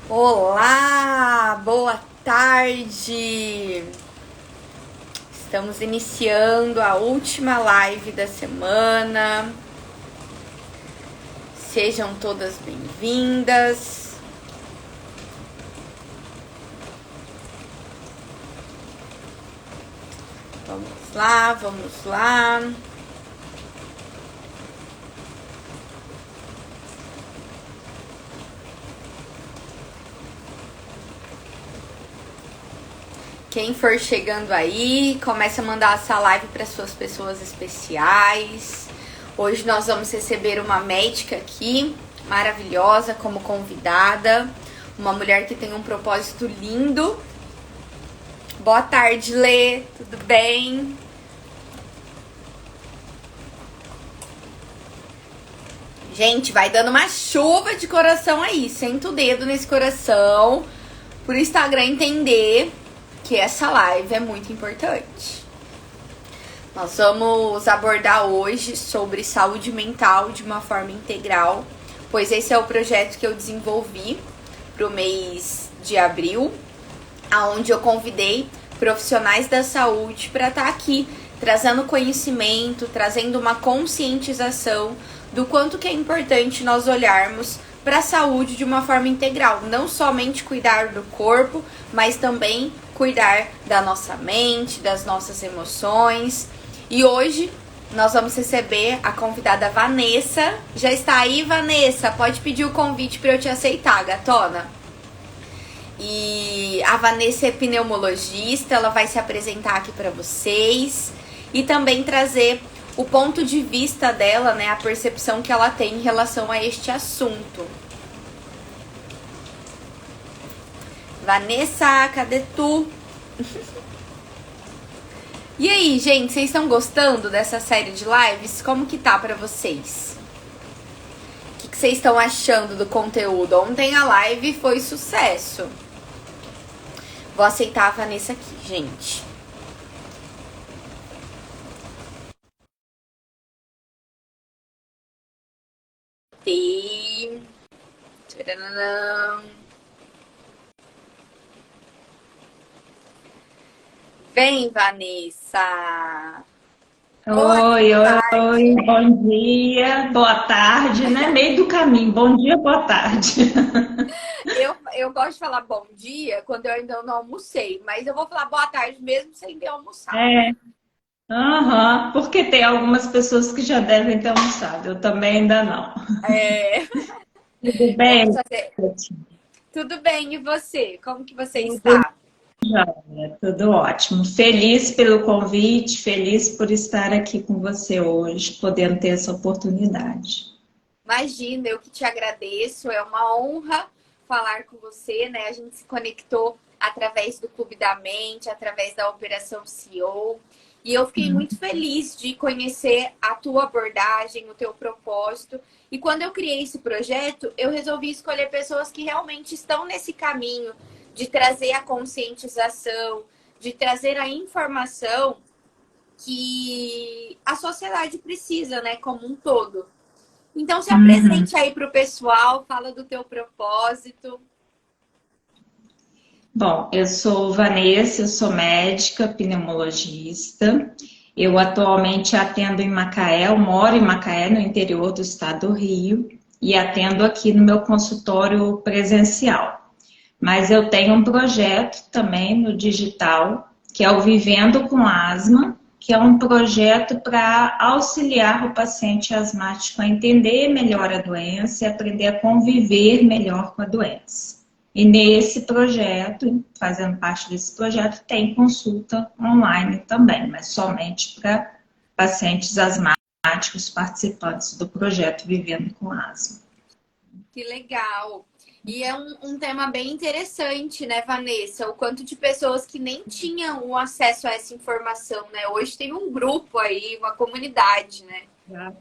Olá, boa tarde! Estamos iniciando a última live da semana. Sejam todas bem-vindas. Vamos lá, vamos lá. Quem for chegando aí, comece a mandar essa live para suas pessoas especiais. Hoje nós vamos receber uma médica aqui, maravilhosa, como convidada. Uma mulher que tem um propósito lindo. Boa tarde, Lê. Tudo bem? Gente, vai dando uma chuva de coração aí. Senta o dedo nesse coração pro Instagram entender que essa live é muito importante. Nós vamos abordar hoje sobre saúde mental de uma forma integral, pois esse é o projeto que eu desenvolvi para o mês de abril, onde eu convidei profissionais da saúde para estar aqui, trazendo conhecimento, trazendo uma conscientização do quanto que é importante nós olharmos para a saúde de uma forma integral, não somente cuidar do corpo, mas também cuidar da nossa mente, das nossas emoções. E hoje nós vamos receber a convidada Vanessa. Já está aí, Vanessa? Pode pedir o convite para eu te aceitar, gatona. E a Vanessa é pneumologista, ela vai se apresentar aqui para vocês e também trazer o ponto de vista dela, né, a percepção que ela tem em relação a este assunto. Vanessa, cadê tu? E aí, gente, vocês estão gostando dessa série de lives? Como que tá pra vocês? O que vocês estão achando do conteúdo? Ontem a live foi sucesso. Vou aceitar a Vanessa aqui, gente. E... Vem, Vanessa! Oi, oi, bom dia, boa tarde, né? Meio do caminho, bom dia, boa tarde. Eu gosto de falar bom dia quando eu ainda não almocei, mas eu vou falar boa tarde mesmo sem ter almoçado. É, aham, porque tem algumas pessoas que já devem ter almoçado, eu também ainda não. É, Tudo vamos bem? fazer. Tudo bem, e você? Como que você Tudo está? jóia, tudo ótimo. Feliz pelo convite, feliz por estar aqui com você hoje, podendo ter essa oportunidade. Imagina, eu que te agradeço, é uma honra falar com você, né? A gente se conectou através do Clube da Mente, através da Operação CEO, e eu fiquei muito feliz de conhecer a tua abordagem, o teu propósito. E quando eu criei esse projeto, eu resolvi escolher pessoas que realmente estão nesse caminho de trazer a conscientização, de trazer a informação que a sociedade precisa, né, como um todo. Então, se Uhum. apresente aí para o pessoal, fala do teu propósito. Bom, eu sou Vanessa, eu sou médica pneumologista. Eu atualmente atendo em Macaé, eu moro em Macaé, no interior do estado do Rio, e atendo aqui no meu consultório presencial. Mas eu tenho um projeto também no digital, que é o Vivendo com Asma, que é um projeto para auxiliar o paciente asmático a entender melhor a doença e aprender a conviver melhor com a doença. E nesse projeto, fazendo parte desse projeto, tem consulta online também, mas somente para pacientes asmáticos participantes do projeto Vivendo com Asma. Que legal. E é um tema bem interessante, né, Vanessa? O quanto de pessoas que nem tinham o acesso a essa informação, né? Hoje tem um grupo aí, uma comunidade, né?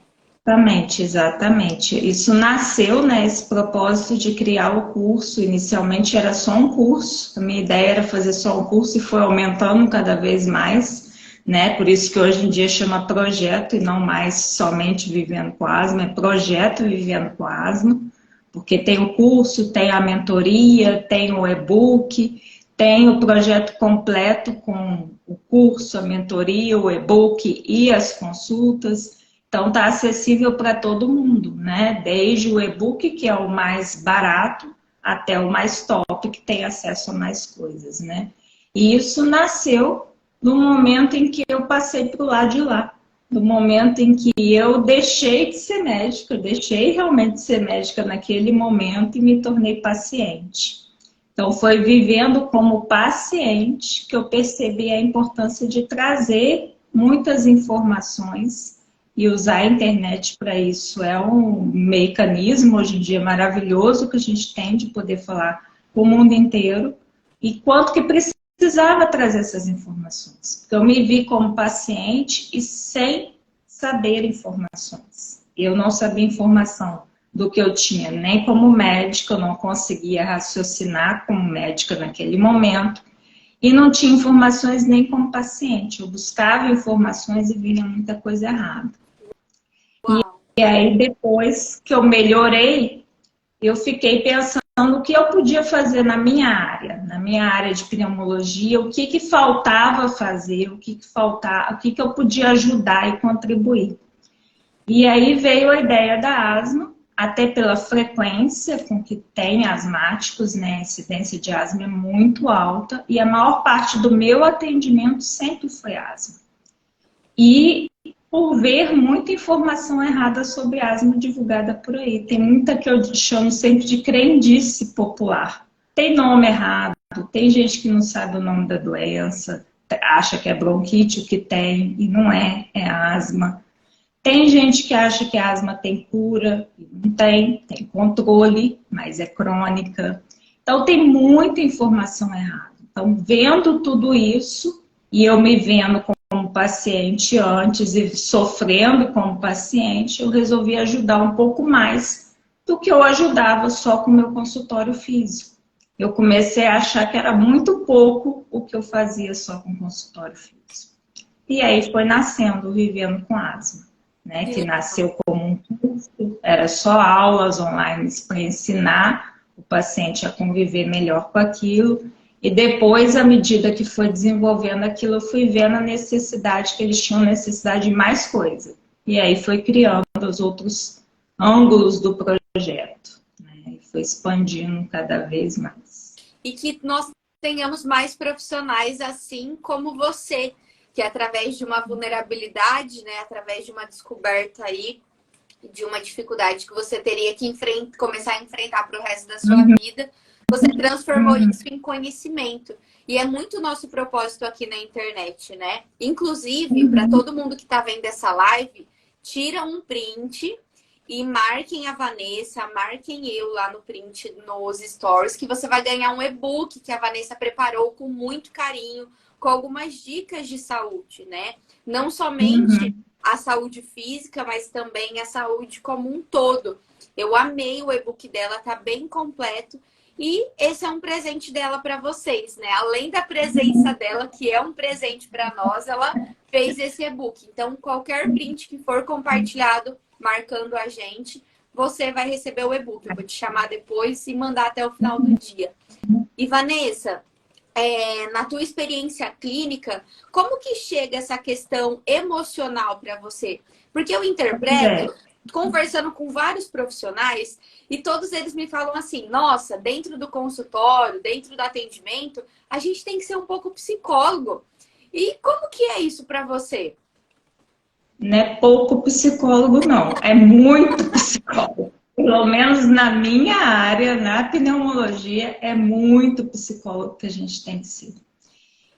Exatamente, exatamente. Isso nasceu, né, esse propósito de criar o curso. Inicialmente era só um curso, a minha ideia era fazer só um curso e foi aumentando cada vez mais, né? Por isso que hoje em dia chama projeto e não mais somente Vivendo com Asma, é projeto Vivendo com Asma, Porque tem o curso, tem a mentoria, tem o e-book, tem o projeto completo com o curso, a mentoria, o e-book e as consultas. Então, está acessível para todo mundo, né? Desde o e-book, que é o mais barato, até o mais top, que tem acesso a mais coisas, né? E isso nasceu no momento em que eu passei para o lado de lá. No momento em que eu deixei de ser médica, eu deixei realmente de ser médica naquele momento e me tornei paciente. Então, foi vivendo como paciente que eu percebi a importância de trazer muitas informações e usar a internet para isso. É um mecanismo, hoje em dia, maravilhoso que a gente tem de poder falar com o mundo inteiro e quanto que precisava trazer essas informações. Porque eu me vi como paciente e sem saber informações. Eu não sabia informação do que eu tinha, nem como médica, eu não conseguia raciocinar como médica naquele momento, e não tinha informações nem como paciente. Eu buscava informações e via muita coisa errada. Uau. E aí, depois que eu melhorei, eu fiquei pensando o que eu podia fazer na minha área de pneumologia, o que faltava fazer, o que faltava, o que eu podia ajudar e contribuir. E aí veio a ideia da asma, até pela frequência com que tem asmáticos, né? A incidência de asma é muito alta e a maior parte do meu atendimento sempre foi asma. E por ver muita informação errada sobre asma divulgada por aí. Tem muita que eu chamo sempre de crendice popular. Tem nome errado, tem gente que não sabe o nome da doença, acha que é bronquite o que tem, e não é, é asma. Tem gente que acha que a asma tem cura, e não tem, tem controle, mas é crônica. Então tem muita informação errada. Então, vendo tudo isso, e eu me vendo como paciente antes e sofrendo como paciente, eu resolvi ajudar um pouco mais do que eu ajudava só com o meu consultório físico. Eu comecei a achar que era muito pouco o que eu fazia só com o consultório físico. E aí foi nascendo, Vivendo com Asma, né? Que nasceu como um curso, era só aulas online para ensinar o paciente a conviver melhor com aquilo. E depois, à medida que foi desenvolvendo aquilo, eu fui vendo a necessidade, que eles tinham necessidade de mais coisa. E aí foi criando os outros ângulos do projeto, né? E foi expandindo cada vez mais. E que nós tenhamos mais profissionais assim como você, que através de uma vulnerabilidade, né, através de uma descoberta aí, de uma dificuldade que você teria que começar a enfrentar para o resto da sua vida, você transformou isso em conhecimento. E é muito nosso propósito aqui na internet, né? Inclusive, para todo mundo que está vendo essa live, tira um print e marquem a Vanessa, marquem eu lá no print nos stories, que você vai ganhar um e-book que a Vanessa preparou com muito carinho, com algumas dicas de saúde, né? Não somente a saúde física, mas também a saúde como um todo. Eu amei o e-book dela, tá bem completo. E esse é um presente dela para vocês, né? Além da presença dela, que é um presente para nós, ela fez esse e-book. Então, qualquer print que for compartilhado, marcando a gente, você vai receber o e-book. Eu vou te chamar depois e mandar até o final do dia. E, Vanessa, na tua experiência clínica, como que chega essa questão emocional para você? Porque eu interpreto, conversando com vários profissionais, e todos eles me falam assim, nossa, dentro do consultório, dentro do atendimento, a gente tem que ser um pouco psicólogo. E como que é isso para você? Não é pouco psicólogo, não. É muito psicólogo. Pelo menos na minha área, na pneumologia, é muito psicólogo que a gente tem que ser.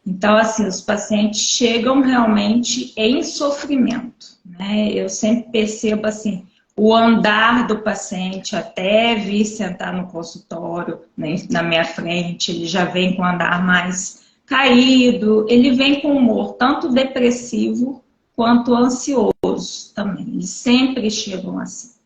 Então, assim, os pacientes chegam realmente em sofrimento, né? Eu sempre percebo, assim, o andar do paciente até vir sentar no consultório, né, na minha frente, ele já vem com o andar mais caído, ele vem com humor tanto depressivo quanto ansioso também. Eles sempre chegam assim.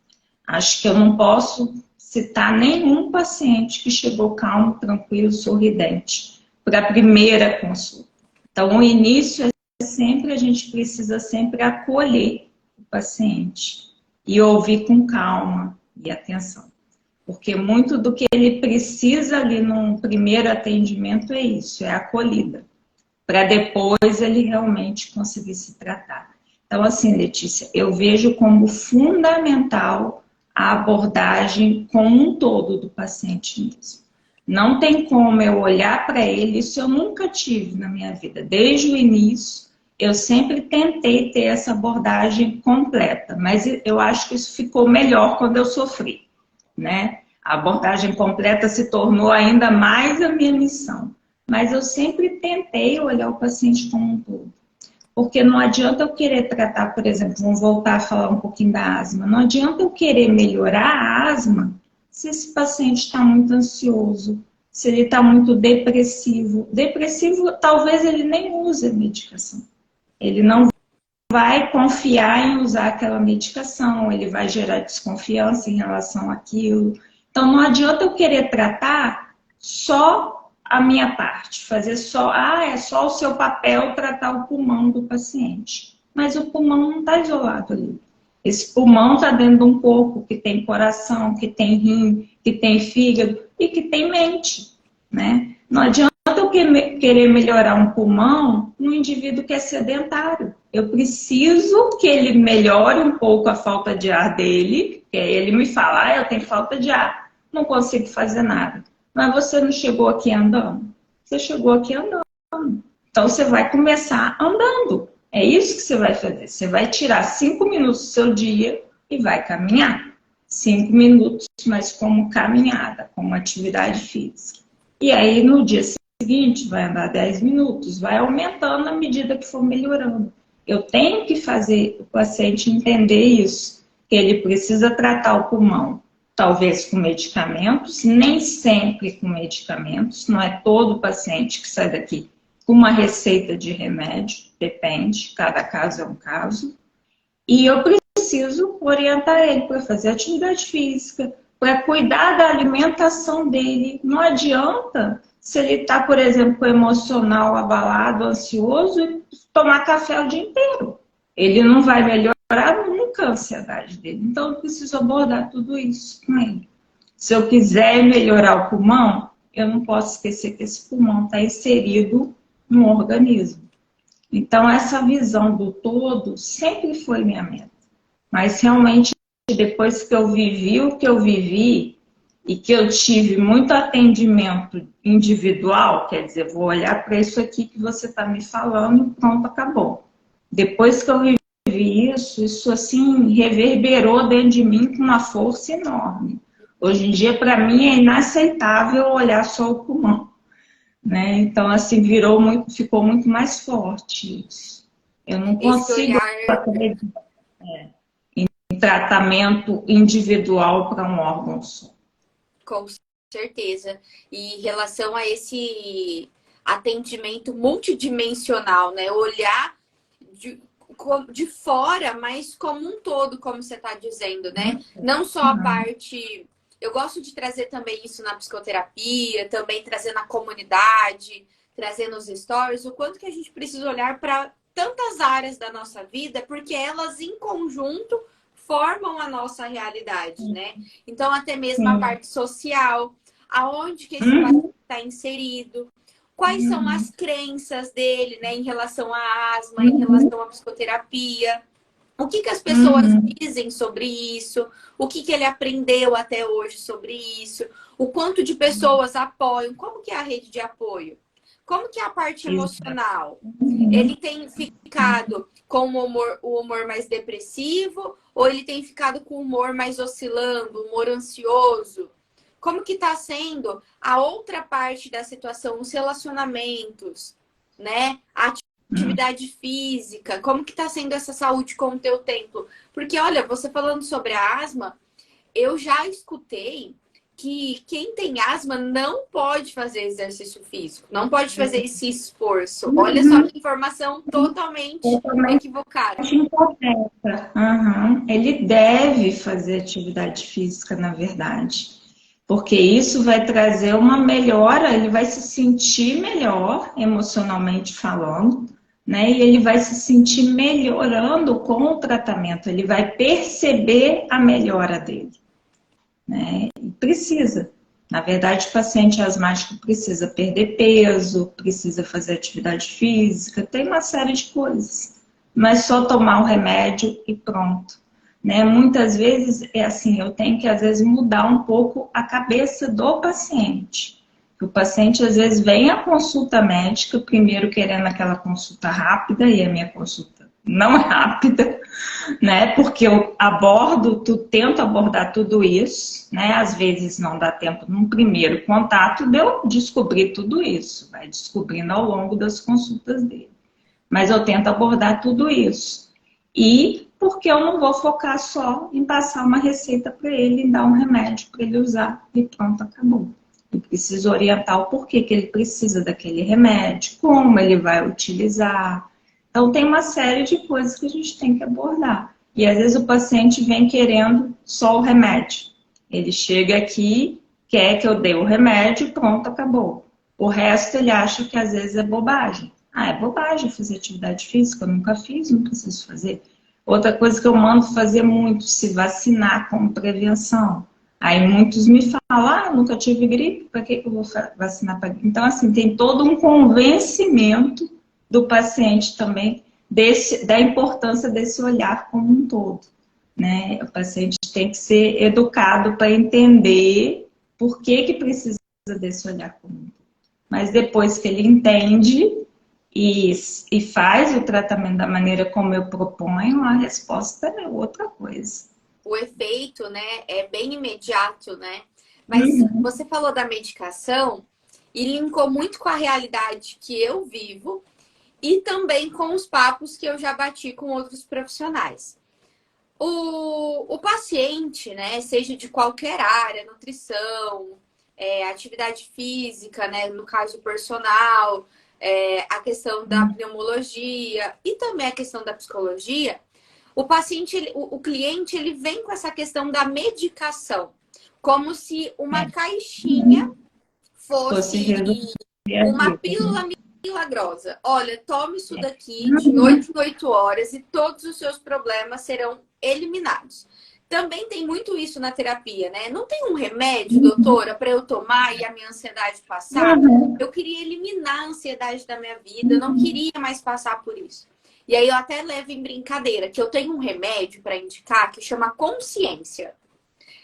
Acho que eu não posso citar nenhum paciente que chegou calmo, tranquilo, sorridente para a primeira consulta. Então, o início é sempre, a gente precisa sempre acolher o paciente e ouvir com calma e atenção. Porque muito do que ele precisa ali num primeiro atendimento é isso, é acolhida, para depois ele realmente conseguir se tratar. Então, assim, Letícia, eu vejo como fundamental a abordagem como um todo do paciente mesmo. Não tem como eu olhar para ele, isso eu nunca tive na minha vida. Desde o início, eu sempre tentei ter essa abordagem completa, mas eu acho que isso ficou melhor quando eu sofri, né? A abordagem completa se tornou ainda mais a minha missão. Mas eu sempre tentei olhar o paciente como um todo. Porque não adianta eu querer tratar, por exemplo, vamos voltar a falar um pouquinho da asma. Não adianta eu querer melhorar a asma se esse paciente está muito ansioso, se ele está muito depressivo. Depressivo, talvez ele nem use a medicação. Ele não vai confiar em usar aquela medicação, ele vai gerar desconfiança em relação àquilo. Então, não adianta eu querer tratar só a minha parte, fazer só, é só o seu papel tratar o pulmão do paciente. Mas o pulmão não está isolado ali. Esse pulmão está dentro de um corpo que tem coração, que tem rim, que tem fígado e que tem mente, né? Não adianta eu querer melhorar um pulmão num indivíduo que é sedentário. Eu preciso que ele melhore um pouco a falta de ar dele, que ele me fala, eu tenho falta de ar, não consigo fazer nada. Mas você não chegou aqui andando? Você chegou aqui andando. Então você vai começar andando. É isso que você vai fazer. Você vai tirar 5 minutos do seu dia e vai caminhar. 5 minutos, mas como caminhada, como atividade física. E aí no dia seguinte vai andar 10 minutos, vai aumentando à medida que for melhorando. Eu tenho que fazer o paciente entender isso, que ele precisa tratar o pulmão. Talvez com medicamentos, nem sempre com medicamentos, não é todo paciente que sai daqui com uma receita de remédio, depende, cada caso é um caso. E eu preciso orientar ele para fazer atividade física, para cuidar da alimentação dele. Não adianta, se ele está, por exemplo, com o emocional abalado, ansioso, tomar café o dia inteiro. Ele não vai melhorar nunca a ansiedade dele. Então, eu preciso abordar tudo isso com ele. Se eu quiser melhorar o pulmão, eu não posso esquecer que esse pulmão está inserido no organismo. Então, essa visão do todo sempre foi minha meta. Mas, realmente, depois que eu vivi o que eu vivi e que eu tive muito atendimento individual, quer dizer, vou olhar para isso aqui que você está me falando e pronto, acabou. Depois que eu vivi isso assim reverberou dentro de mim com uma força enorme. Hoje em dia, para mim, é inaceitável olhar só o pulmão, né? Então, assim, ficou muito mais forte isso. Eu não consigo acreditar em tratamento individual para um órgão só. Com certeza. E em relação a esse atendimento multidimensional, né? Olhar de fora, mas como um todo, como você está dizendo, né? Não só a parte... Eu gosto de trazer também isso na psicoterapia, também trazer na comunidade, trazer nos stories, o quanto que a gente precisa olhar para tantas áreas da nossa vida, porque elas em conjunto formam a nossa realidade, né? Então, até mesmo a parte social, aonde que esse paciente está inserido, quais são as crenças dele, né, em relação à asma, em relação à psicoterapia, o que as pessoas dizem sobre isso, o que ele aprendeu até hoje sobre isso, o quanto de pessoas apoiam, como que é a rede de apoio, como que é a parte emocional. Ele tem ficado com o humor mais depressivo ou ele tem ficado com o humor mais oscilando, humor ansioso? Como que está sendo a outra parte da situação, os relacionamentos, né? A atividade física, como que está sendo essa saúde com o teu tempo? Porque, olha, você falando sobre a asma, eu já escutei que quem tem asma não pode fazer exercício físico, não pode fazer esse esforço. Olha só que informação totalmente equivocada. Ele deve fazer atividade física, na verdade. Porque isso vai trazer uma melhora, ele vai se sentir melhor, emocionalmente falando, né? E ele vai se sentir melhorando com o tratamento, ele vai perceber a melhora dele. né? E precisa. Na verdade, o paciente asmático precisa perder peso, precisa fazer atividade física, tem uma série de coisas. Mas só tomar o remédio e pronto. Né? Muitas vezes é assim, eu tenho que às vezes mudar um pouco a cabeça do paciente. O paciente às vezes vem à consulta médica, primeiro querendo aquela consulta rápida, e a minha consulta não é rápida, né? Porque eu tento abordar tudo isso, né? Às vezes não dá tempo num primeiro contato de eu descobrir tudo isso, vai descobrindo ao longo das consultas dele. Mas eu tento abordar tudo isso. E porque eu não vou focar só em passar uma receita para ele, em dar um remédio para ele usar e pronto, acabou. Eu preciso orientar o porquê que ele precisa daquele remédio, como ele vai utilizar. Então, tem uma série de coisas que a gente tem que abordar. E às vezes o paciente vem querendo só o remédio. Ele chega aqui, quer que eu dê o remédio, pronto, acabou. O resto ele acha que às vezes é bobagem. Ah, é bobagem fazer atividade física, eu nunca fiz, não preciso fazer. Outra coisa que eu mando fazer muito, se vacinar como prevenção. Aí muitos me falam, nunca tive gripe, para que eu vou vacinar para gripe? Então, assim, tem todo um convencimento do paciente também da importância desse olhar como um todo. Né? O paciente tem que ser educado para entender por que precisa desse olhar como um todo. Mas depois que ele entende e faz o tratamento da maneira como eu proponho, a resposta é outra coisa. O efeito, né, é bem imediato, né? Mas você falou da medicação e linkou muito com a realidade que eu vivo e também com os papos que eu já bati com outros profissionais. O paciente, né, seja de qualquer área, nutrição, atividade física, né, no caso personal, a questão da pneumologia e também a questão da psicologia, o paciente, o cliente, ele vem com essa questão da medicação, como se uma caixinha fosse uma pílula milagrosa. Olha, tome isso daqui de 8 em 8 horas e todos os seus problemas serão eliminados. Também tem muito isso na terapia, né? Não tem um remédio, doutora, para eu tomar e a minha ansiedade passar? Eu queria eliminar a ansiedade da minha vida, eu não queria mais passar por isso. E aí eu até levo em brincadeira que eu tenho um remédio para indicar que chama consciência.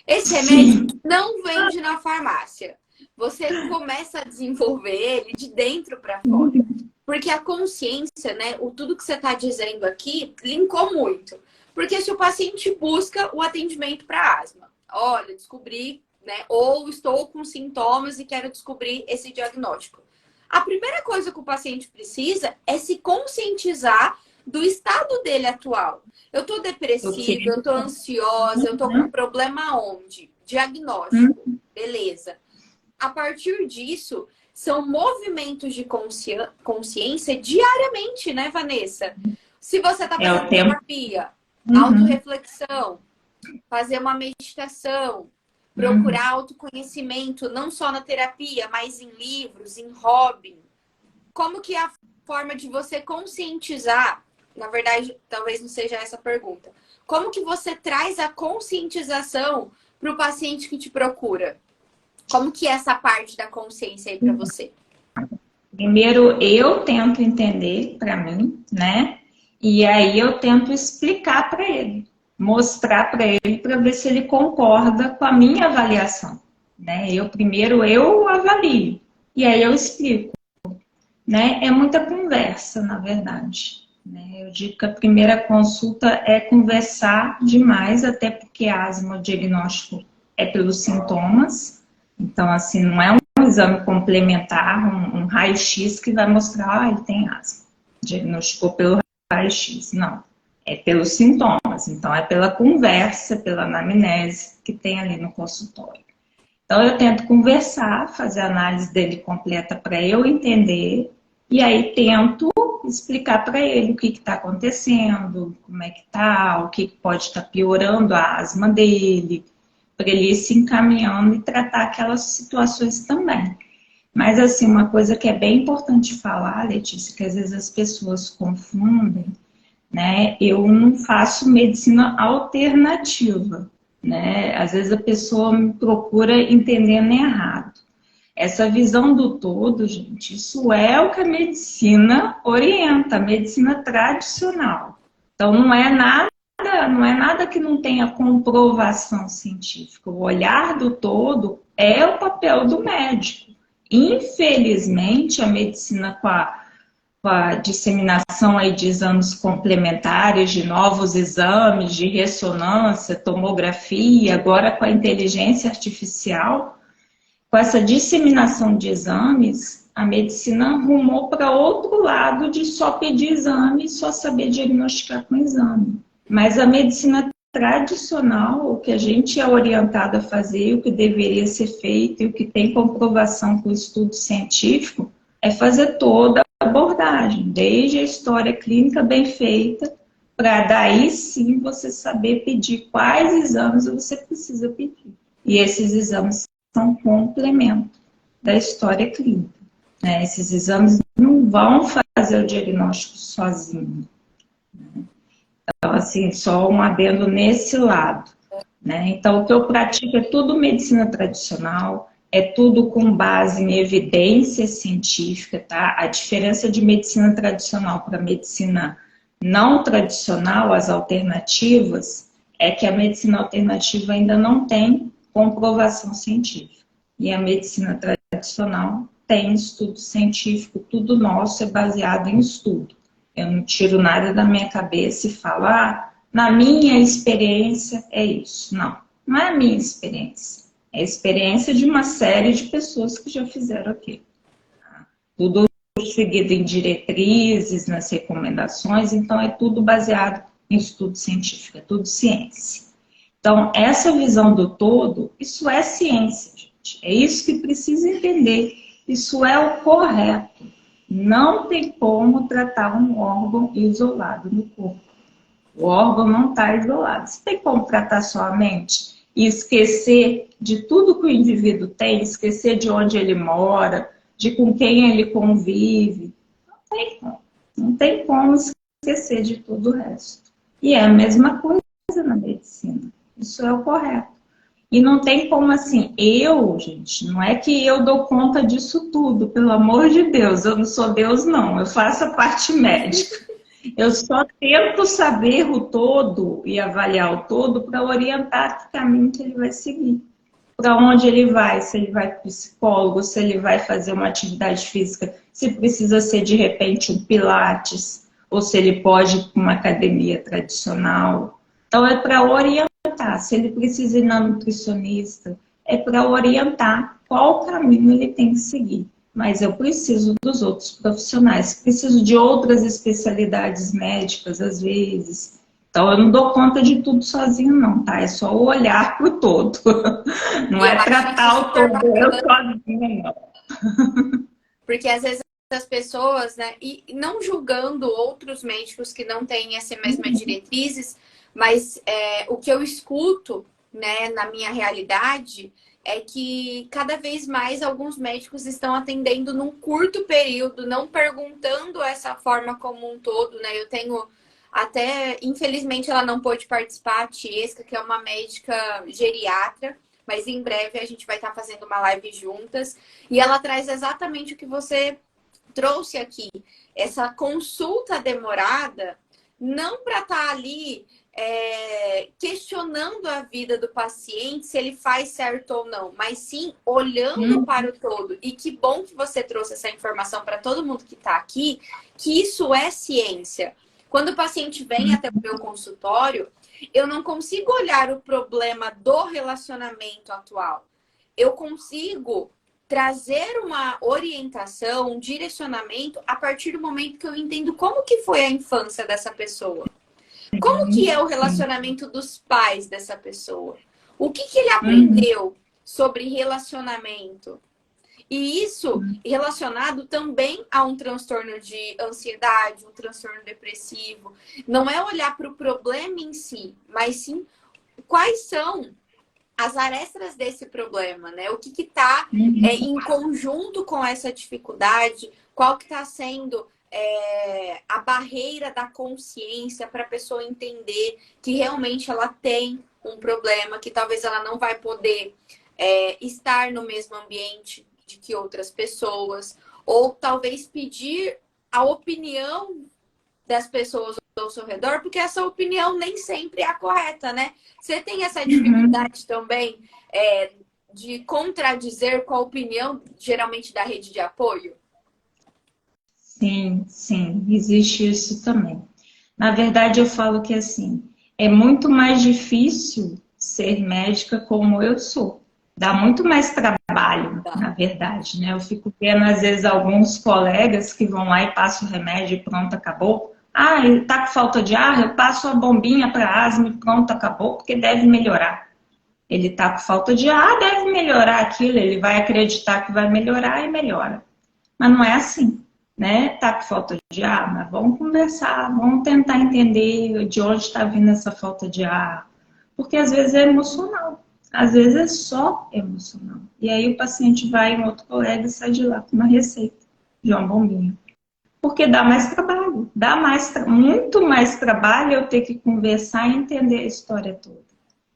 Esse remédio não vende na farmácia. Você começa a desenvolver ele de dentro para fora. Porque a consciência, né, tudo que você está dizendo aqui, linkou muito. Porque se o paciente busca o atendimento para asma, olha, descobri, né, ou estou com sintomas e quero descobrir esse diagnóstico. A primeira coisa que o paciente precisa é se conscientizar do estado dele atual. Eu tô depressiva, eu tô ansiosa, eu tô com problema onde? Diagnóstico. Beleza. A partir disso, são movimentos de consciência diariamente, né, Vanessa? Se você tá fazendo terapia, autorreflexão, fazer uma meditação, procurar autoconhecimento, não só na terapia, mas em livros, em hobby. Como que é a forma de você conscientizar? Na verdade, talvez não seja essa a pergunta. Como que você traz a conscientização para o paciente que te procura? Como que é essa parte da consciência aí para você? Primeiro, eu tento entender para mim, né? E aí eu tento explicar para ele, mostrar para ele, para ver se ele concorda com a minha avaliação, né? Primeiro eu avalio e aí eu explico, né? É muita conversa, na verdade. Eu digo que a primeira consulta é conversar demais, até porque a asma, o diagnóstico é pelos sintomas. Então, assim, não é um exame complementar, um raio-x que vai mostrar, ele tem asma. Diagnosticou pelo raio-x, não. É pelos sintomas. Então, é pela conversa, pela anamnese que tem ali no consultório. Então, eu tento conversar, fazer a análise dele completa para eu entender. E aí, tento explicar para ele o que está acontecendo, como é que está, o que pode estar piorando a asma dele, para ele ir se encaminhando e tratar aquelas situações também. Mas, assim, uma coisa que é bem importante falar, Letícia, que às vezes as pessoas confundem, né? Eu não faço medicina alternativa, né? Às vezes a pessoa me procura entendendo errado. Essa visão do todo, gente, isso é o que a medicina orienta, a medicina tradicional. Então não é nada que não tenha comprovação científica. O olhar do todo é o papel do médico. Infelizmente, a medicina com a disseminação aí de exames complementares, de novos exames, de ressonância, tomografia, agora com a inteligência artificial, com essa disseminação de exames, a medicina rumou para outro lado de só pedir exame e só saber diagnosticar com exame. Mas a medicina tradicional, o que a gente é orientado a fazer, o que deveria ser feito e o que tem comprovação com o estudo científico, é fazer toda a abordagem, desde a história clínica bem feita, para daí sim você saber pedir quais exames você precisa pedir. E esses exames são complemento da história clínica, né? Esses exames não vão fazer o diagnóstico sozinho, né? Então, assim, só um adendo nesse lado, né? Então, o que eu pratico é tudo medicina tradicional, é tudo com base em evidência científica, tá? A diferença de medicina tradicional para medicina não tradicional, as alternativas, é que a medicina alternativa ainda não tem comprovação científica. E a medicina tradicional tem estudo científico, tudo nosso é baseado em estudo. Eu não tiro nada da minha cabeça e falo, na minha experiência é isso. Não, não é a minha experiência. É a experiência de uma série de pessoas que já fizeram aquilo. Tudo seguido em diretrizes, nas recomendações, então é tudo baseado em estudo científico, é tudo ciência. Então, essa visão do todo, isso é ciência, gente. É isso que precisa entender. Isso é o correto. Não tem como tratar um órgão isolado no corpo. O órgão não está isolado. Você tem como tratar só a mente e esquecer de tudo que o indivíduo tem, esquecer de onde ele mora, de com quem ele convive. Não tem como. Não tem como esquecer de tudo o resto. E é a mesma coisa na medicina. Isso é o correto. E não tem como assim, gente, não é que eu dou conta disso tudo, pelo amor de Deus, eu não sou Deus, não, eu faço a parte médica. Eu só tento saber o todo e avaliar o todo para orientar que caminho que ele vai seguir. Para onde ele vai, se ele vai para o psicólogo, se ele vai fazer uma atividade física, se precisa ser de repente um pilates, ou se ele pode ir para uma academia tradicional. Então é para orientar. Se ele precisa ir na nutricionista, é para orientar qual caminho ele tem que seguir. Mas eu preciso dos outros profissionais, preciso de outras especialidades médicas, às vezes. Então, eu não dou conta de tudo sozinho, não, tá? É só olhar para o todo. Não é tratar o todo eu sozinha, não. Porque às vezes as pessoas, né, e não julgando outros médicos que não têm essa mesma diretrizes, mas o que eu escuto, né, na minha realidade é que cada vez mais alguns médicos estão atendendo num curto período, não perguntando essa forma como um todo, né? Eu tenho até, infelizmente, ela não pôde participar, a Tiesca, que é uma médica geriatra, mas em breve a gente vai estar fazendo uma live juntas. E ela traz exatamente o que você trouxe aqui. Essa consulta demorada, não para estar ali questionando a vida do paciente, se ele faz certo ou não, mas sim olhando para o todo. E que bom que você trouxe essa informação para todo mundo que está aqui, que isso é ciência. Quando o paciente vem até o meu consultório, eu não consigo olhar o problema do relacionamento atual. Eu consigo trazer uma orientação, um direcionamento a partir do momento que eu entendo como que foi a infância dessa pessoa. Como que é o relacionamento dos pais dessa pessoa? O que ele aprendeu sobre relacionamento? E isso relacionado também a um transtorno de ansiedade, um transtorno depressivo. Não é olhar para o problema em si, mas sim quais são as arestas desse problema, né? O que está em conjunto com essa dificuldade, qual que está sendo a barreira da consciência para a pessoa entender que realmente ela tem um problema, que talvez ela não vai poder estar no mesmo ambiente de que outras pessoas, ou talvez pedir a opinião das pessoas ao seu redor, porque essa opinião nem sempre é a correta, né? Você tem essa dificuldade também de contradizer com a opinião, geralmente, da rede de apoio? Sim, sim, existe isso também. Na verdade, eu falo que assim, é muito mais difícil ser médica como eu sou. Dá muito mais trabalho, Tá. na verdade, né? Eu fico vendo, às vezes, alguns colegas que vão lá e passam o remédio e pronto, acabou. Ah, ele tá com falta de ar, eu passo a bombinha para asma e pronto, acabou, porque deve melhorar. Ele tá com falta de ar, deve melhorar aquilo, ele vai acreditar que vai melhorar e melhora. Mas não é assim, né? Tá com falta de ar, mas vamos conversar, vamos tentar entender de onde está vindo essa falta de ar. Porque às vezes é emocional, às vezes é só emocional. E aí o paciente vai em outro colega e sai de lá com uma receita de uma bombinha. Porque dá mais trabalho, muito mais trabalho eu ter que conversar e entender a história toda.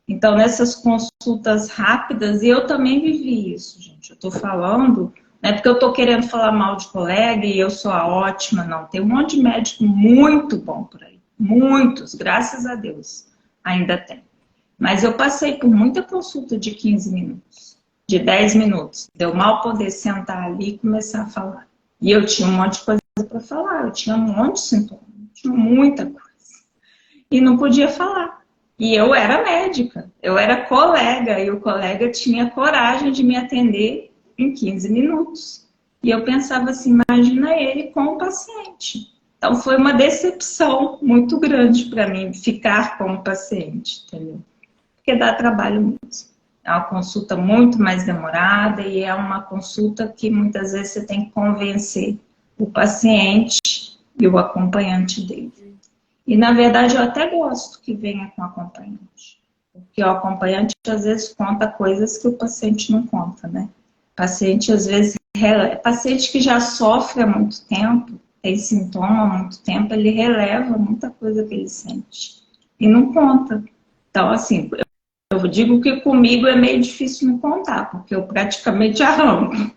Então, nessas consultas rápidas, e eu também vivi isso, gente. Eu tô falando, não é porque eu tô querendo falar mal de colega e eu sou a ótima, não. Tem um monte de médico muito bom por aí. Muitos, graças a Deus. Ainda tem. Mas eu passei por muita consulta de 15 minutos, de 10 minutos. Deu mal poder sentar ali e começar a falar. E eu tinha um monte de coisa para falar, eu tinha um monte de sintomas, tinha muita coisa. E não podia falar. E eu era médica, eu era colega, e o colega tinha coragem de me atender em 15 minutos. E eu pensava assim, imagina ele com o paciente. Então foi uma decepção muito grande para mim ficar com o paciente, entendeu? Porque dá trabalho mesmo. É uma consulta muito mais demorada e é uma consulta que muitas vezes você tem que convencer o paciente e o acompanhante dele. E, na verdade, eu até gosto que venha com acompanhante. Porque o acompanhante, às vezes, conta coisas que o paciente não conta, né? O paciente, às vezes, paciente que já sofre há muito tempo, tem sintoma há muito tempo, ele releva muita coisa que ele sente. E não conta. Então, assim, eu digo que comigo é meio difícil me contar, porque eu praticamente arranco.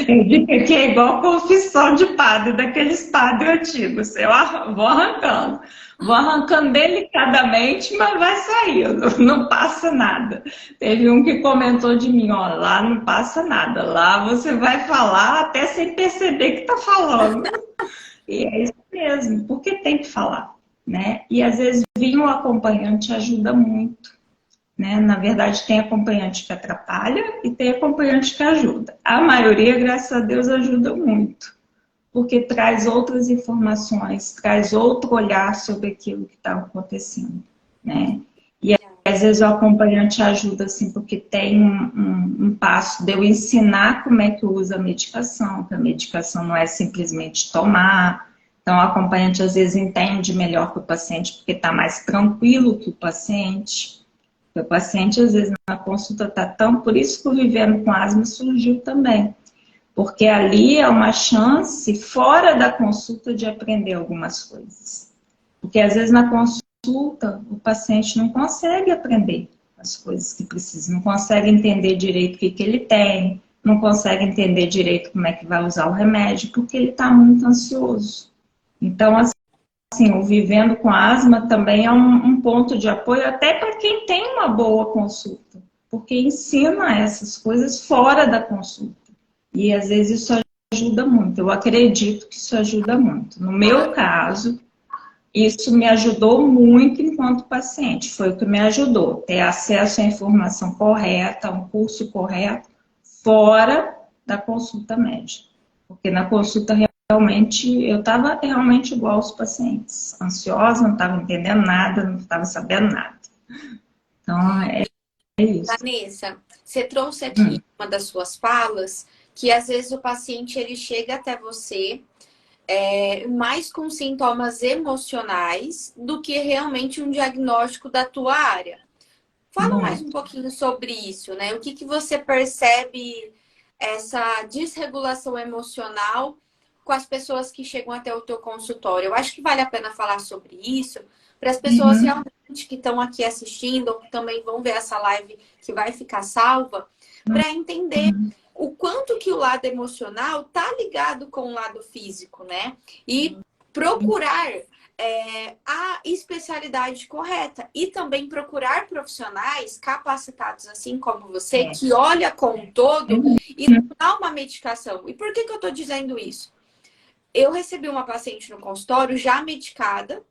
Eu digo que é igual confissão de padre, daqueles padres antigos. Eu vou arrancando delicadamente, mas vai saindo, não passa nada. Teve um que comentou de mim, ó, lá não passa nada, lá você vai falar até sem perceber que tá falando. E é isso mesmo, porque tem que falar, né? E às vezes vir um acompanhante ajuda muito. Né? Na verdade, tem acompanhante que atrapalha e tem acompanhante que ajuda. A maioria, graças a Deus, ajuda muito, porque traz outras informações, traz outro olhar sobre aquilo que está acontecendo. Né? E às vezes o acompanhante ajuda assim, porque tem um passo de eu ensinar como é que usa a medicação, que a medicação não é simplesmente tomar. Então, o acompanhante às vezes entende melhor que o paciente, porque está mais tranquilo que o paciente. O paciente, às vezes, na consulta está tão... Por isso que o Vivendo com Asma surgiu também. Porque ali é uma chance, fora da consulta, de aprender algumas coisas. Porque, às vezes, na consulta, o paciente não consegue aprender as coisas que precisa. Não consegue entender direito o que ele tem. Não consegue entender direito como é que vai usar o remédio, porque ele está muito ansioso. Então, assim, o Vivendo com Asma também é um ponto de apoio até para quem tem uma boa consulta, porque ensina essas coisas fora da consulta. E às vezes isso ajuda muito. Eu acredito que isso ajuda muito. No meu caso, isso me ajudou muito enquanto paciente. Foi o que me ajudou. Ter acesso à informação correta, a um curso correto, fora da consulta médica. Porque na consulta realmente, eu estava realmente igual aos pacientes. Ansiosa, não estava entendendo nada, não estava sabendo nada. Então, é isso. Vanessa, você trouxe aqui uma das suas falas que às vezes o paciente ele chega até você mais com sintomas emocionais do que realmente um diagnóstico da tua área. Fala mais um pouquinho sobre isso, né? O que que você percebe essa desregulação emocional com as pessoas que chegam até o teu consultório? Eu acho que vale a pena falar sobre isso para as pessoas realmente que estão aqui assistindo, ou que também vão ver essa live que vai ficar salva, para entender o quanto que o lado emocional tá ligado com o lado físico, né? E procurar a especialidade correta e também procurar profissionais capacitados, assim como você, que olha com o todo e dá uma medicação. E por que eu tô dizendo isso? Eu recebi uma paciente no consultório já medicada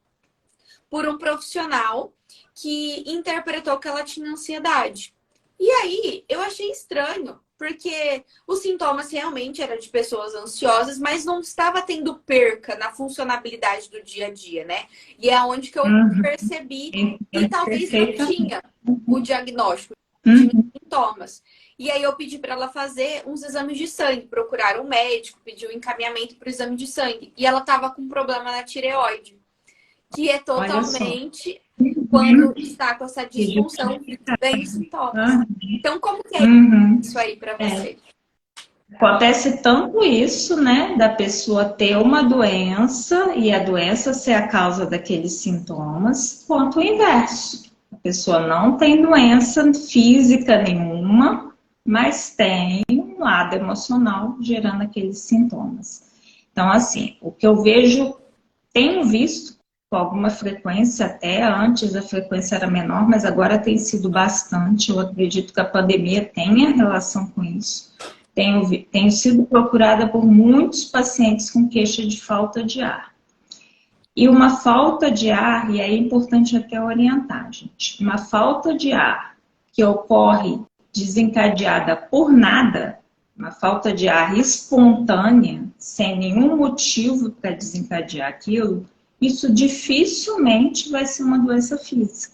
por um profissional que interpretou que ela tinha ansiedade. E aí, eu achei estranho, porque os sintomas realmente eram de pessoas ansiosas, mas não estava tendo perca na funcionabilidade do dia a dia, né? E é onde que eu percebi que talvez não tinha o diagnóstico de sintomas. E aí eu pedi para ela fazer uns exames de sangue, procurar um médico, pedir um encaminhamento para o exame de sangue. E ela estava com um problema na tireoide, que é totalmente quando está com essa disfunção, vem os sintomas. Então, como que é isso aí para você? Acontece tanto isso, né, da pessoa ter uma doença e a doença ser a causa daqueles sintomas, quanto o inverso. A pessoa não tem doença física nenhuma, mas tem um lado emocional gerando aqueles sintomas. Então, assim, o que eu vejo, tenho visto com alguma frequência, até antes a frequência era menor, mas agora tem sido bastante. Eu acredito que a pandemia tenha relação com isso. Tenho sido procurada por muitos pacientes com queixa de falta de ar. E uma falta de ar, e aí é importante até orientar, gente, uma falta de ar que ocorre desencadeada por nada, uma falta de ar espontânea, sem nenhum motivo para desencadear aquilo, isso dificilmente vai ser uma doença física.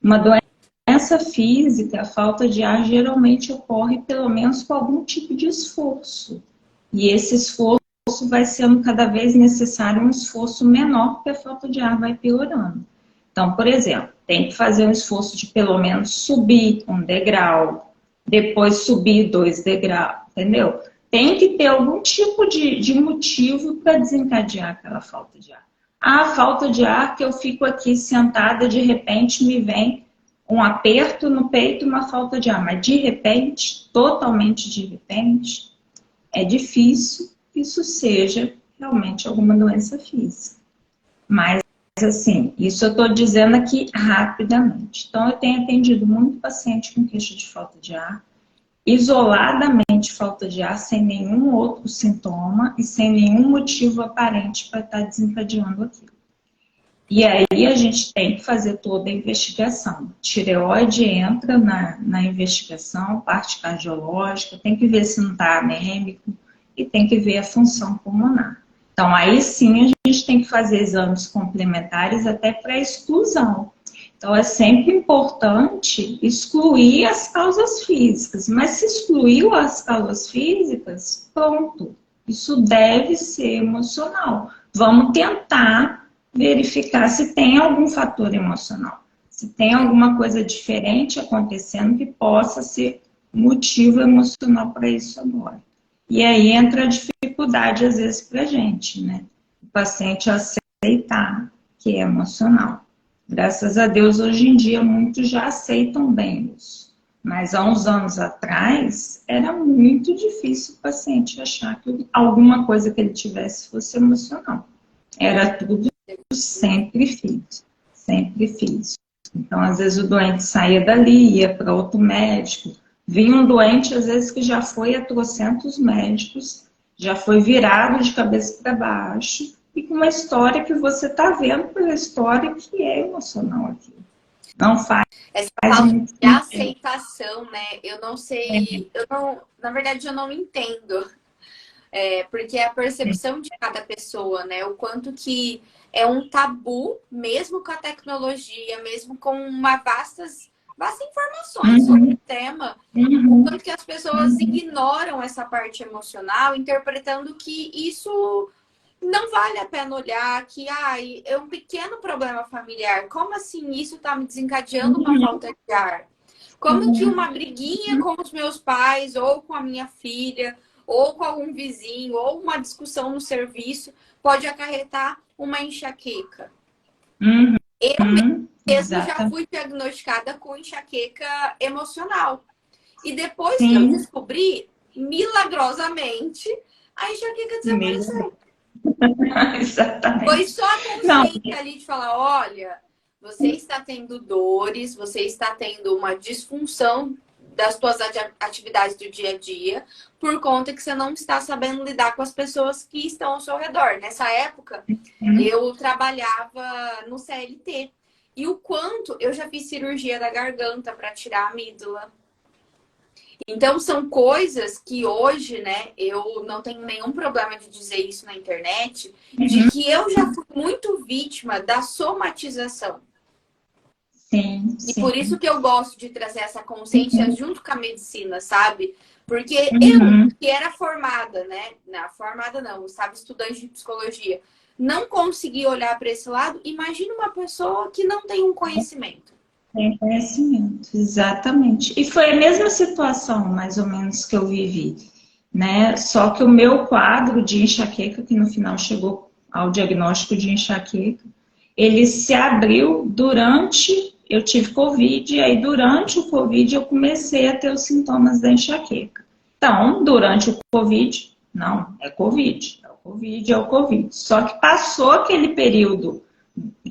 Uma doença física, a falta de ar geralmente ocorre pelo menos com algum tipo de esforço. E esse esforço vai sendo cada vez necessário um esforço menor, porque a falta de ar vai piorando. Então, por exemplo, tem que fazer um esforço de pelo menos subir um degrau, depois subir 2 degraus, entendeu? Tem que ter algum tipo de motivo para desencadear aquela falta de ar. A falta de ar que eu fico aqui sentada, de repente me vem um aperto no peito, uma falta de ar. Mas de repente, totalmente de repente, é difícil que isso seja realmente alguma doença física. Mas, assim, isso eu estou dizendo aqui rapidamente. Então, eu tenho atendido muito paciente com queixa de falta de ar, isoladamente falta de ar, sem nenhum outro sintoma e sem nenhum motivo aparente para estar desencadeando aquilo. E aí a gente tem que fazer toda a investigação. Tireoide entra na investigação, parte cardiológica, tem que ver se não está anêmico e tem que ver a função pulmonar. Então aí sim a gente tem que fazer exames complementares até para exclusão. Então é sempre importante excluir as causas físicas, mas se excluiu as causas físicas, pronto, isso deve ser emocional. Vamos tentar verificar se tem algum fator emocional, se tem alguma coisa diferente acontecendo que possa ser motivo emocional para isso agora. E aí entra a dificuldade às vezes para a gente, né? O paciente aceitar que é emocional. Graças a Deus, hoje em dia, muitos já aceitam bem isso. Mas há uns anos atrás, era muito difícil o paciente achar que alguma coisa que ele tivesse fosse emocional. Era tudo sempre físico, sempre físico. Então, às vezes, o doente saía dali, ia para outro médico. Vinha um doente, às vezes, que já foi a trocentos médicos, já foi virado de cabeça para baixo, e com uma história que você está vendo pela história que é emocional aqui. Não faz. Essa falta de aceitação, né? Eu não sei, na verdade, eu não entendo. Porque é a percepção de cada pessoa, né? O quanto que é um tabu, mesmo com a tecnologia, mesmo com vastas informações sobre o tema, o quanto que as pessoas ignoram essa parte emocional, interpretando que isso não vale a pena olhar, que é um pequeno problema familiar. Como assim isso está me desencadeando uma falta de ar? Como que uma briguinha com os meus pais, ou com a minha filha, ou com algum vizinho, ou uma discussão no serviço, pode acarretar uma enxaqueca? Eu mesmo já Exatamente. fui diagnosticada com enxaqueca emocional. E depois que eu Sim, descobri, milagrosamente, a enxaqueca melhor. desapareceu. Foi Exatamente. só a Não, consciência ali de falar, olha, você está tendo dores, você está tendo uma disfunção das suas atividades do dia a dia, por conta que você não está sabendo lidar com as pessoas que estão ao seu redor. Nessa época, eu trabalhava no CLT. E o quanto eu já fiz cirurgia da garganta para tirar a amígdala. Então, são coisas que hoje, né, eu não tenho nenhum problema de dizer isso na internet, de que eu já fui muito vítima da somatização. sim, E por sim. isso que eu gosto de trazer essa consciência junto com a medicina, sabe? Porque eu, Uhum. que era formada, né? Não, formada não, estava estudante de psicologia, não consegui olhar para esse lado. Imagina uma pessoa que não tem um conhecimento. Tem conhecimento, exatamente. E foi a mesma situação, mais ou menos, que eu vivi, né? Só que o meu quadro de enxaqueca, que no final chegou ao diagnóstico de enxaqueca, ele se abriu durante, eu tive Covid, e aí durante o Covid eu comecei a ter os sintomas da enxaqueca. Então, durante o Covid, não, é Covid, é o Covid, é o Covid. Só que passou aquele período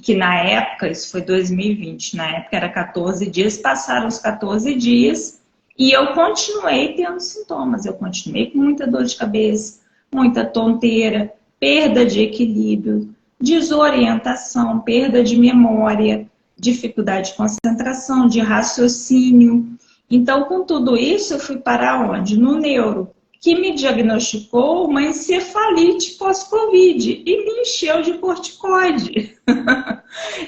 que na época, isso foi 2020, na época era 14 dias, passaram os 14 dias e eu continuei tendo sintomas. Eu continuei com muita dor de cabeça, muita tonteira, perda de equilíbrio, desorientação, perda de memória, dificuldade de concentração, de raciocínio. Então, com tudo isso, eu fui parar onde? No neuro, que me diagnosticou uma encefalite pós-Covid e me encheu de corticoide.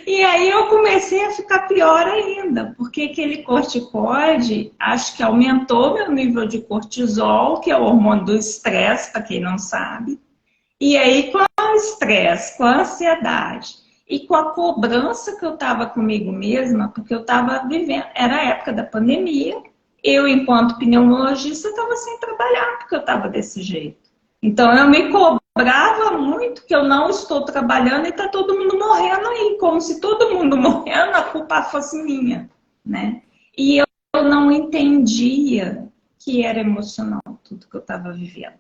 E aí eu comecei a ficar pior ainda, porque aquele corticoide, acho que aumentou meu nível de cortisol, que é o hormônio do estresse, para quem não sabe. E aí, com o estresse, com a ansiedade e com a cobrança que eu estava comigo mesma, porque eu estava vivendo, era a época da pandemia, eu, enquanto pneumologista, estava sem trabalhar, porque eu estava desse jeito. Então, eu me cobrava muito que eu não estou trabalhando e está todo mundo morrendo aí, como se todo mundo morrendo, a culpa fosse minha, né? E eu não entendia que era emocional tudo que eu estava vivendo.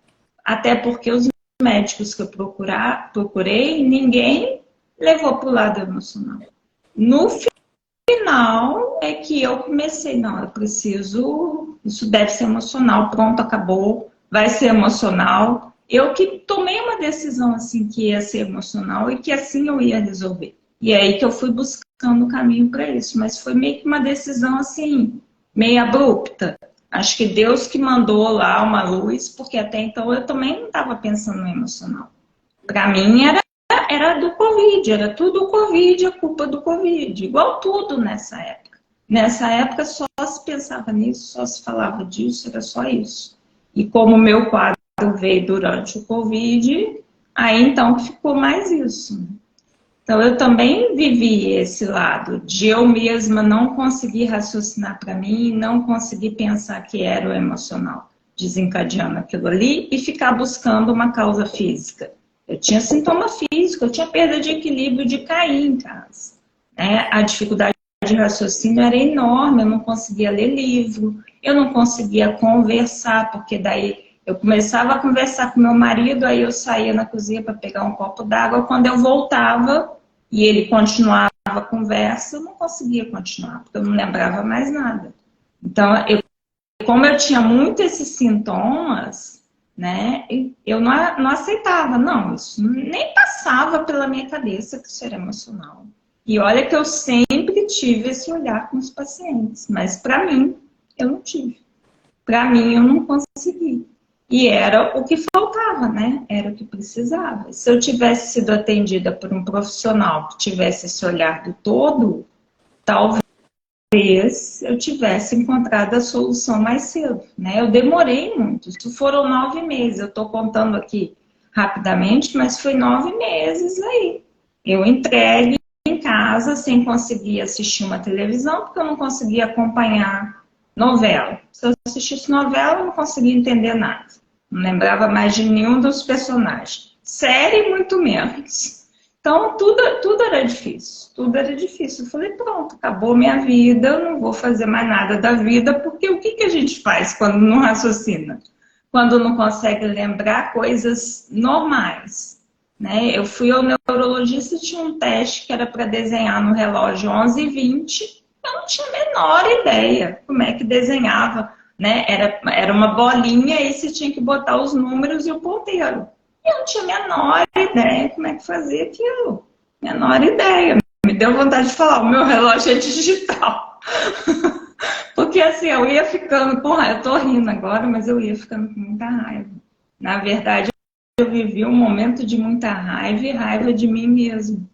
Até porque os médicos que eu procurei, ninguém levou para o lado emocional. No final é que eu comecei, não, eu preciso, isso deve ser emocional, pronto, acabou, vai ser emocional. Eu que tomei uma decisão assim que ia ser emocional e que assim eu ia resolver. E é aí que eu fui buscando o caminho para isso, mas foi meio que uma decisão assim, meio abrupta. Acho que Deus que mandou lá uma luz, porque até então eu também não estava pensando no emocional. Para mim era do Covid, era tudo o Covid, a culpa do Covid, igual tudo nessa época. Nessa época só se pensava nisso, só se falava disso, era só isso. E como o meu quadro veio durante o Covid, aí então ficou mais isso. Né? Então eu também vivi esse lado de eu mesma não conseguir raciocinar para mim, não conseguir pensar que era o emocional desencadeando aquilo ali e ficar buscando uma causa física. Eu tinha sintoma físico, eu tinha perda de equilíbrio de cair em casa. Né? A dificuldade de raciocínio era enorme, eu não conseguia ler livro, eu não conseguia conversar, porque daí eu começava a conversar com meu marido, aí eu saía na cozinha para pegar um copo d'água, quando eu voltava e ele continuava a conversa, eu não conseguia continuar, porque eu não lembrava mais nada. Então, como eu tinha muito esses sintomas, né, eu não aceitava, não, isso nem passava pela minha cabeça que isso era emocional. E olha que eu sempre tive esse olhar com os pacientes, mas para mim, eu não tive. Para mim, eu não consegui. E era o que faltava, né? Era o que precisava. Se eu tivesse sido atendida por um profissional que tivesse esse olhar do todo, talvez eu tivesse encontrado a solução mais cedo, né? Eu demorei muito. Isso foram 9 meses. Eu estou contando aqui rapidamente, mas foi 9 meses aí. Eu entregue em casa sem conseguir assistir uma televisão, porque eu não conseguia acompanhar novela. Se eu assistisse novela, eu não conseguia entender nada. Não lembrava mais de nenhum dos personagens. Série, muito menos. Então, tudo era difícil, tudo era difícil. Eu falei, pronto, acabou minha vida, eu não vou fazer mais nada da vida, porque o que que a gente faz quando não raciocina? Quando não consegue lembrar coisas normais, né? Eu fui ao neurologista e tinha um teste que era para desenhar no relógio 11h20, eu não tinha a menor ideia como é que desenhava, né? Era uma bolinha e você tinha que botar os números e o ponteiro. Eu não tinha a menor ideia como é que fazia aquilo. Menor ideia. Me deu vontade de falar, o meu relógio é digital. Porque assim, eu ia ficando com raiva. Eu tô rindo agora, mas eu ia ficando com muita raiva. Na verdade, eu vivi um momento de muita raiva e raiva de mim mesmo.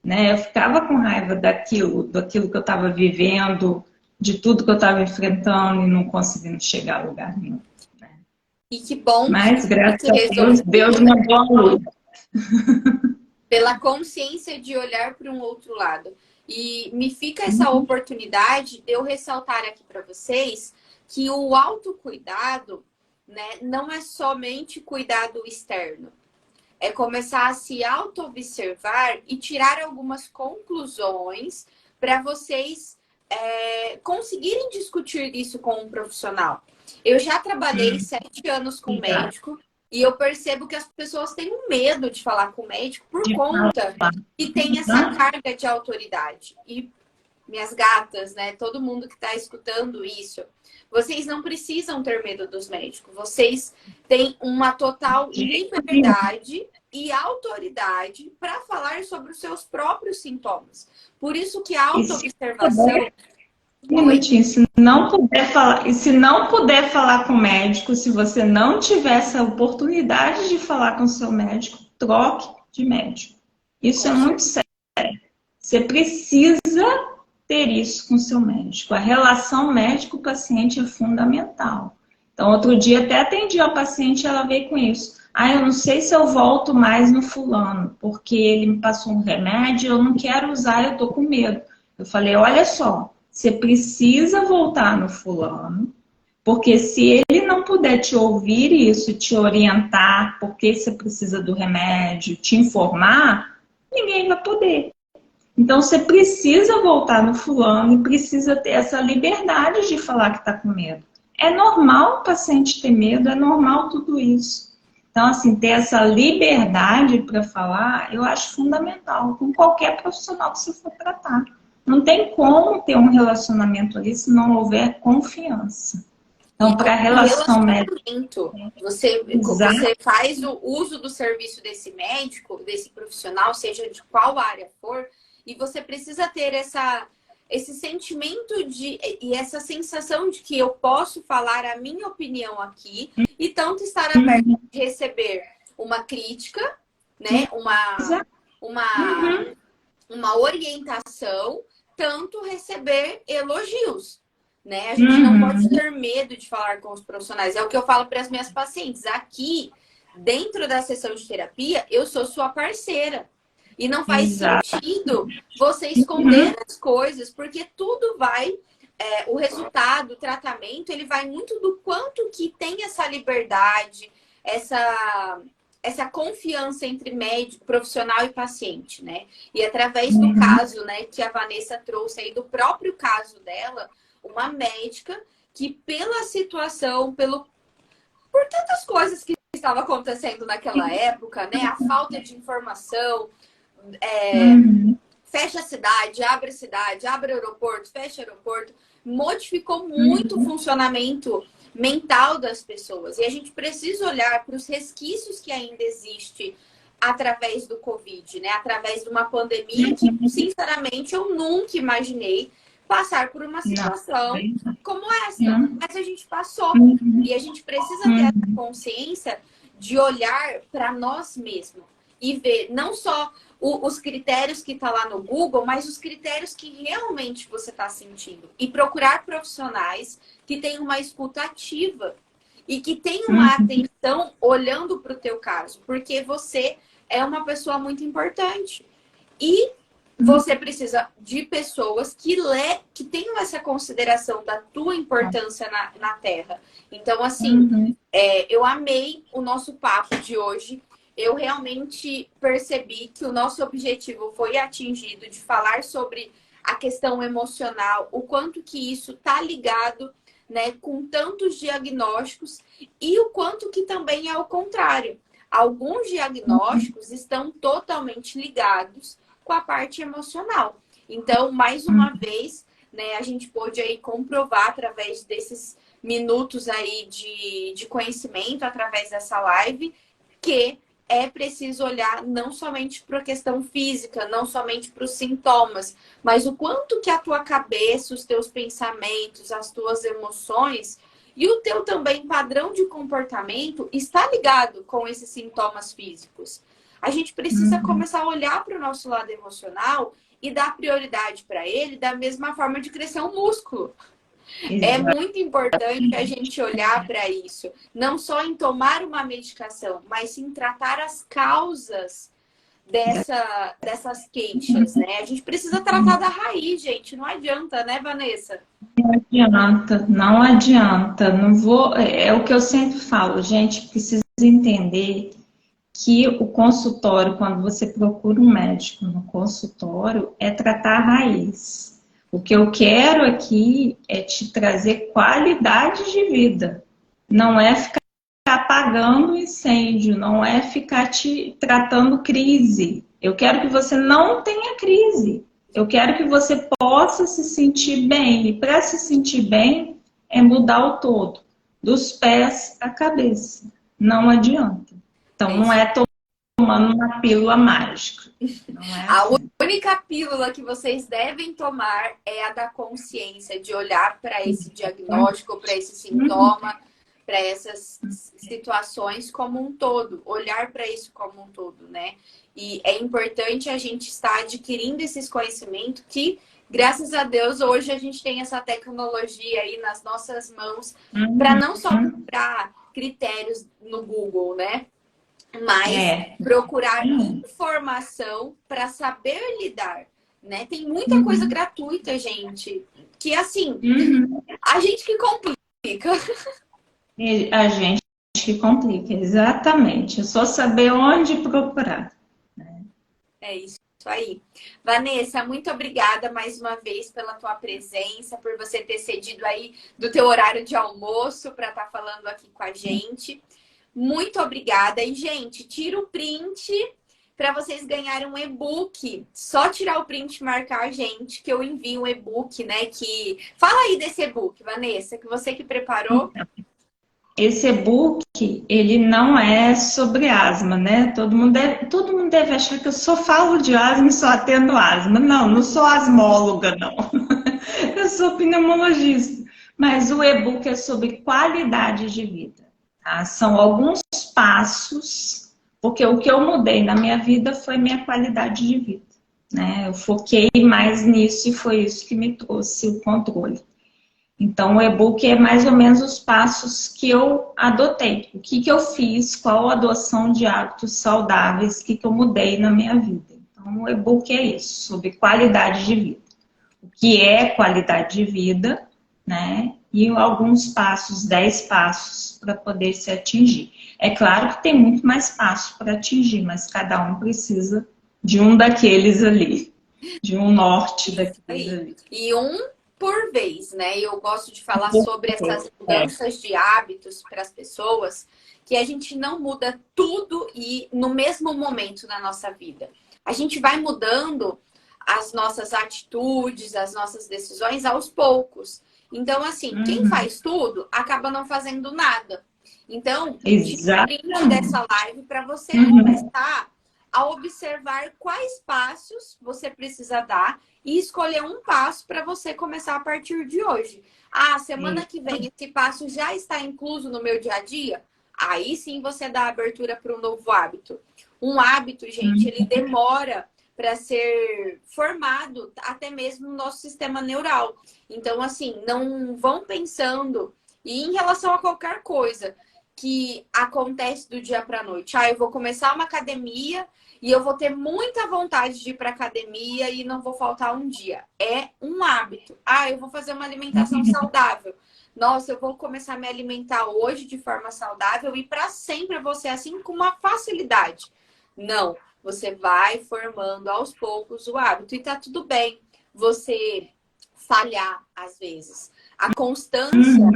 Né? Eu ficava com raiva daquilo que eu estava vivendo, de tudo que eu estava enfrentando e não conseguindo chegar a lugar nenhum. E que bom que Mas, graças você a Deus, Deus resolveu, né? mandou a luz. Pela consciência de olhar para um outro lado. E me fica essa oportunidade de eu ressaltar aqui para vocês que o autocuidado, né, não é somente cuidado externo. É começar a se auto-observar e tirar algumas conclusões para vocês conseguirem discutir isso com um profissional. Eu já trabalhei 7 anos com médico e eu percebo que as pessoas têm um medo de falar com o médico por conta que tem essa carga de autoridade. E minhas gatas, né? Todo mundo que está escutando isso, vocês não precisam ter medo dos médicos. Vocês têm uma total liberdade e autoridade para falar sobre os seus próprios sintomas. Por isso que a autoobservação... Um minutinho, se não puder falar com o médico, se você não tiver essa oportunidade de falar com o seu médico, troque de médico. Isso é muito sério. Você precisa ter isso com o seu médico. A relação médico-paciente é fundamental. Então, outro dia até atendi a paciente, ela veio com isso. Eu não sei se eu volto mais no fulano, porque ele me passou um remédio, eu não quero usar, eu tô com medo. Eu falei, olha só, você precisa voltar no fulano, porque se ele não puder te ouvir isso, te orientar, porque você precisa do remédio, te informar, ninguém vai poder. Então, você precisa voltar no fulano e precisa ter essa liberdade de falar que está com medo. É normal o paciente ter medo, é normal tudo isso. Então, assim, ter essa liberdade para falar, eu acho fundamental, com qualquer profissional que você for tratar. Não tem como ter um relacionamento ali se não houver confiança. Então, para a relação médica... Você faz o uso do serviço desse médico, desse profissional, seja de qual área for, e você precisa ter esse sentimento e essa sensação de que eu posso falar a minha opinião aqui e tanto estar aberto de receber uma crítica, né? Uma orientação, tanto receber elogios, né? A gente não pode ter medo de falar com os profissionais. É o que eu falo para as minhas pacientes. Aqui, dentro da sessão de terapia, eu sou sua parceira. E não faz sentido você esconder as coisas, porque tudo vai... o resultado, o tratamento, ele vai muito do quanto que tem essa liberdade, essa confiança entre médico, profissional e paciente, né? E através do caso, né, que a Vanessa trouxe aí, do próprio caso dela, uma médica que pela situação, por tantas coisas que estavam acontecendo naquela época, né? A falta de informação, fecha a cidade, abre aeroporto, fecha aeroporto, modificou muito o funcionamento mental das pessoas. E a gente precisa olhar para os resquícios que ainda existem através do Covid, né? Através de uma pandemia que, sinceramente, eu nunca imaginei passar por uma situação como essa. Mas a gente passou. E a gente precisa ter essa consciência de olhar para nós mesmos e ver não só os critérios que está lá no Google, mas os critérios que realmente você está sentindo. E procurar profissionais que tenham uma escuta ativa e que tenham uma atenção olhando para o teu caso. Porque você é uma pessoa muito importante. E você precisa de pessoas que tenham essa consideração da tua importância na Terra. Então, assim, eu amei o nosso papo de hoje. eu realmente percebi que o nosso objetivo foi atingido de falar sobre a questão emocional, o quanto que isso está ligado, né, com tantos diagnósticos e o quanto que também é o contrário. Alguns diagnósticos estão totalmente ligados com a parte emocional. Então, mais uma vez, né, a gente pôde aí comprovar através desses minutos aí de conhecimento, através dessa live, que é preciso olhar não somente para a questão física, não somente para os sintomas, mas o quanto que a tua cabeça, os teus pensamentos, as tuas emoções e o teu também padrão de comportamento está ligado com esses sintomas físicos. A gente precisa começar a olhar para o nosso lado emocional e dar prioridade para ele da mesma forma de crescer um músculo. É muito importante a gente olhar para isso, não só em tomar uma medicação, mas sim tratar as causas dessas queixas, né? A gente precisa tratar da raiz, gente. Não adianta, né, Vanessa? Não adianta, não adianta. Não vou. É o que eu sempre falo, gente, precisa entender que o consultório, quando você procura um médico no consultório, é tratar a raiz. O que eu quero aqui é te trazer qualidade de vida. Não é ficar apagando incêndio, não é ficar te tratando crise. Eu quero que você não tenha crise. Eu quero que você possa se sentir bem. E para se sentir bem é mudar o todo, dos pés à cabeça. Não adianta. Então não é tomando uma pílula mágica. Não é assim. A única pílula que vocês devem tomar é a da consciência, de olhar para esse diagnóstico, para esse sintoma, para essas situações como um todo, olhar para isso como um todo, né? E é importante a gente estar adquirindo esses conhecimentos que, graças a Deus, hoje a gente tem essa tecnologia aí nas nossas mãos para não só procurar critérios no Google, né? Mas procurar informação para saber lidar, né? Tem muita coisa gratuita, gente, que assim, a gente que complica. A gente que complica, exatamente. É só saber onde procurar. É isso aí. Vanessa, muito obrigada mais uma vez pela tua presença, por você ter cedido aí do teu horário de almoço para estar falando aqui com a gente. Muito obrigada. E, gente, tira o print para vocês ganharem um e-book. Só tirar o print e marcar a gente, que eu envio um e-book, né? Fala aí desse e-book, Vanessa, que você que preparou. Esse e-book, ele não é sobre asma, né? Todo mundo deve achar que eu só falo de asma e só atendo asma. Não, não sou asmóloga, não. Eu sou pneumologista. Mas o e-book é sobre qualidade de vida. Tá? São alguns passos, porque o que eu mudei na minha vida foi minha qualidade de vida. Né? Eu foquei mais nisso e foi isso que me trouxe o controle. Então, o e-book é mais ou menos os passos que eu adotei. O que eu fiz, qual a adoção de hábitos saudáveis, o que eu mudei na minha vida. Então, o e-book é isso, sobre qualidade de vida. O que é qualidade de vida, né? E alguns passos, 10 passos para poder se atingir. É claro que tem muito mais passos para atingir, mas cada um precisa de um daqueles ali, de um norte daqueles ali. E um por vez, né? Eu gosto de falar sobre essas mudanças de hábitos para as pessoas, que a gente não muda tudo e no mesmo momento na nossa vida. A gente vai mudando as nossas atitudes, as nossas decisões aos poucos. Então, assim, quem faz tudo acaba não fazendo nada. Então, tira o print dessa live para você começar a observar quais passos você precisa dar e escolher um passo para você começar a partir de hoje. Ah, semana que vem esse passo já está incluso no meu dia a dia? Aí sim você dá abertura para um novo hábito. Um hábito, gente, ele demora para ser formado até mesmo no nosso sistema neural. Então, assim, não vão pensando. E em relação a qualquer coisa que acontece do dia para a noite. Ah, eu vou começar uma academia e eu vou ter muita vontade de ir para academia e não vou faltar um dia. É um hábito. Ah, eu vou fazer uma alimentação saudável. nossa, eu vou começar a me alimentar hoje de forma saudável e para sempre eu vou ser assim com uma facilidade. Não, você vai formando aos poucos o hábito e tá tudo bem você falhar às vezes. A constância,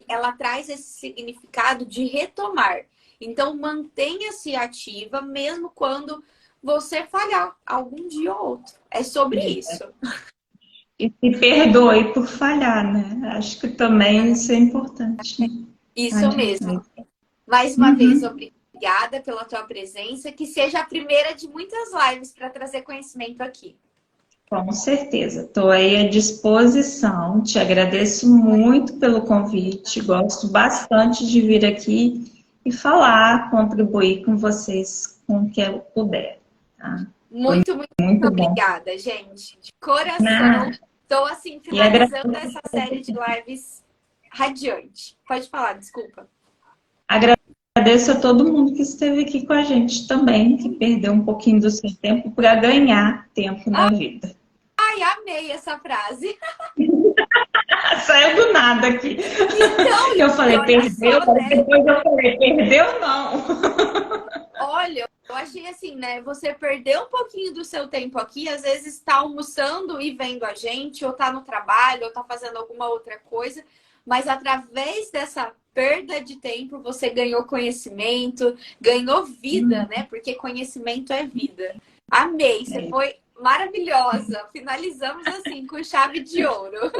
ela traz esse significado de retomar. Então, mantenha-se ativa mesmo quando você falhar algum dia ou outro. É sobre isso. E se perdoe por falhar, né? Acho que também isso é importante. Né? Isso mesmo. Mais uma vez, obrigada pela tua presença. Que seja a primeira de muitas lives para trazer conhecimento aqui. Com certeza. Estou aí à disposição. Te agradeço muito pelo convite. Gosto bastante de vir aqui e falar, contribuir com vocês com o que eu puder. Tá? Muito obrigada, gente. De coração. Estou assim, finalizando essa série de lives radiante. Pode falar, desculpa. Agradeço a todo mundo que esteve aqui com a gente também, que perdeu um pouquinho do seu tempo para ganhar tempo na vida. Ai, amei essa frase. Saiu do nada aqui. Então, eu falei, perdeu, só, né? Depois eu falei, perdeu não. Olha, eu achei assim, né? Você perdeu um pouquinho do seu tempo aqui, às vezes está almoçando e vendo a gente, ou está no trabalho, ou está fazendo alguma outra coisa, mas através dessa perda de tempo, você ganhou conhecimento, ganhou vida, né? Porque conhecimento é vida. Amei, você foi maravilhosa. Finalizamos assim, com chave de ouro.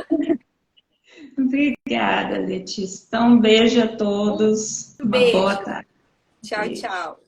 Obrigada, Letícia. Então, um beijo a todos. Uma boa tarde. Tchau, tchau.